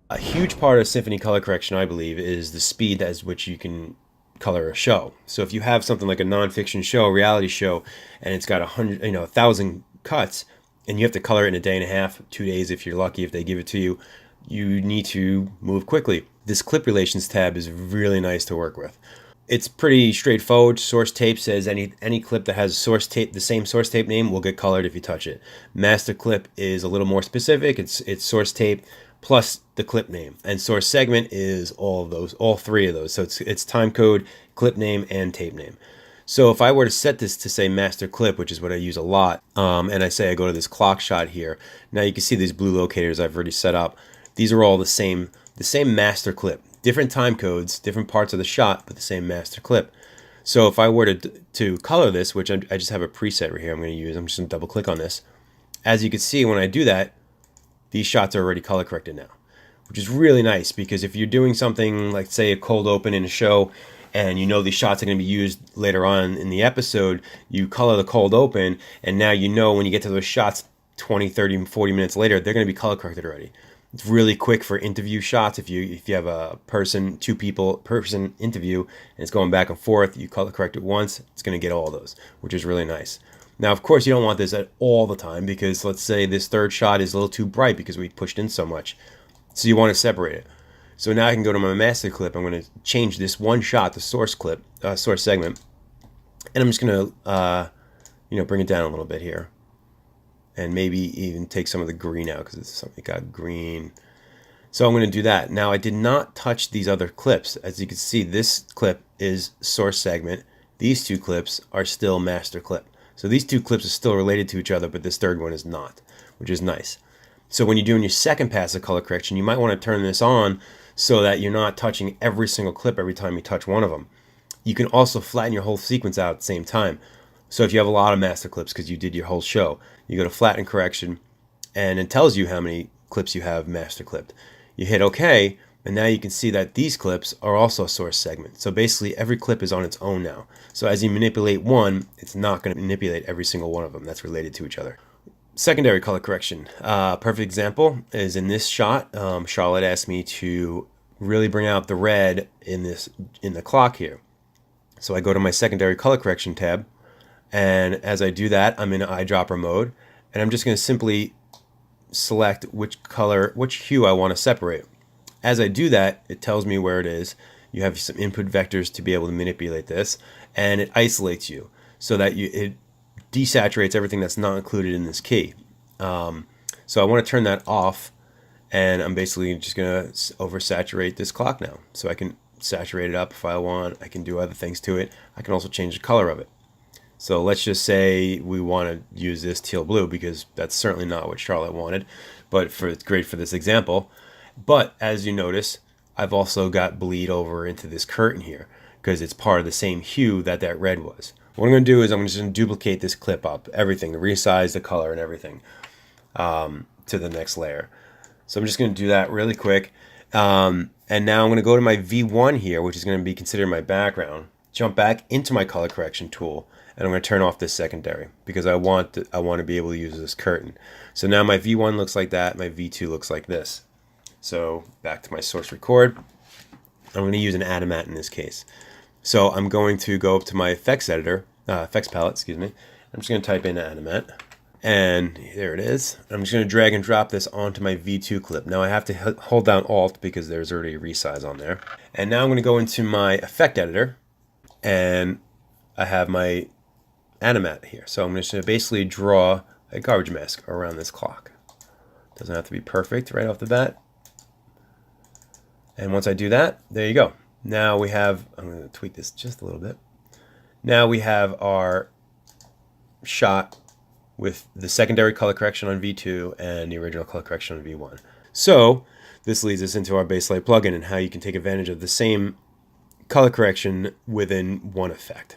A huge part of Symphony color correction, I believe, is the speed at which you can color a show. So if you have something like a nonfiction show, a reality show, and it's got 100, 1,000 cuts, and you have to color it in a day and a half, 2 days if you're lucky, if they give it to you, you need to move quickly. This clip relations tab is really nice to work with. It's pretty straightforward. Source tape says any clip that has source tape, the same source tape name, will get colored if you touch it. Master clip is a little more specific. It's source tape plus the clip name, and source segment is all of those, all three of those. So it's time code, clip name, and tape name. So if I were to set this to say master clip, which is what I use a lot, and I say I go to this clock shot here, now you can see these blue locators I've already set up. These are all the same master clip. Different time codes, different parts of the shot, but the same master clip. So if I were to color this, which I just have a preset right here I'm going to use, I'm just going to double click on this. As you can see, when I do that, these shots are already color corrected now, which is really nice, because if you're doing something like, say, a cold open in a show, and you know these shots are going to be used later on in the episode, you color the cold open, and now you know when you get to those shots 20, 30, 40 minutes later, they're going to be color corrected already. It's really quick for interview shots. If you have a person, two people person interview, and it's going back and forth, you color correct it once, it's going to get all those, which is really nice. Now, of course, you don't want this at all the time, because let's say this third shot is a little too bright because we pushed in so much. So you want to separate it. So now I can go to my master clip. I'm going to change this one shot, the source clip, source segment, and I'm just going to, bring it down a little bit here, and maybe even take some of the green out, because it's something got green. So I'm going to do that. Now, I did not touch these other clips. As you can see, this clip is source segment. These two clips are still master clip. So these two clips are still related to each other, but this third one is not, which is nice. So when you're doing your second pass of color correction, you might want to turn this on so that you're not touching every single clip every time you touch one of them. You can also flatten your whole sequence out at the same time. So if you have a lot of master clips because you did your whole show, you go to flatten correction, and it tells you how many clips you have master clipped. You hit OK, and now you can see that these clips are also source segment. So basically every clip is on its own now. So as you manipulate one, it's not going to manipulate every single one of them that's related to each other. Secondary color correction. Perfect example is in this shot. Charlotte asked me to really bring out the red in the clock here. So I go to my secondary color correction tab, and as I do that, I'm in eyedropper mode, and I'm just going to simply select which hue I want to separate. As I do that, it tells me where it is. You have some input vectors to be able to manipulate this, and it isolates you so that it desaturates everything that's not included in this key. So I want to turn that off, and I'm basically just going to oversaturate this clock now. So I can saturate it up if I want. I can do other things to it. I can also change the color of it. So let's just say we want to use this teal blue, because that's certainly not what Charlotte wanted, but it's great for this example. But as you notice, I've also got bleed over into this curtain here, because it's part of the same hue that red was. What I'm going to do is I'm just going to duplicate this clip up, everything, the resize, the color, and everything, to the next layer. So I'm just going to do that really quick. And now I'm going to go to my V1 here, which is going to be considered my background, jump back into my color correction tool, and I'm going to turn off this secondary, because I want to be able to use this curtain. So now my V1 looks like that, my V2 looks like this. So back to my source record. I'm going to use an Animat in this case. So I'm going to go up to my effects editor, effects palette, excuse me. I'm just going to type in Animat, and there it is. I'm just going to drag and drop this onto my V2 clip. Now I have to hold down Alt because there's already a resize on there. And now I'm going to go into my effect editor, and I have my Animat here. So I'm just going to basically draw a garbage mask around this clock. Doesn't have to be perfect right off the bat. And once I do that, there you go. Now we have, I'm going to tweak this just a little bit. Now we have our shot with the secondary color correction on V2 and the original color correction on V1. So this leads us into our Baselight plugin and how you can take advantage of the same color correction within one effect.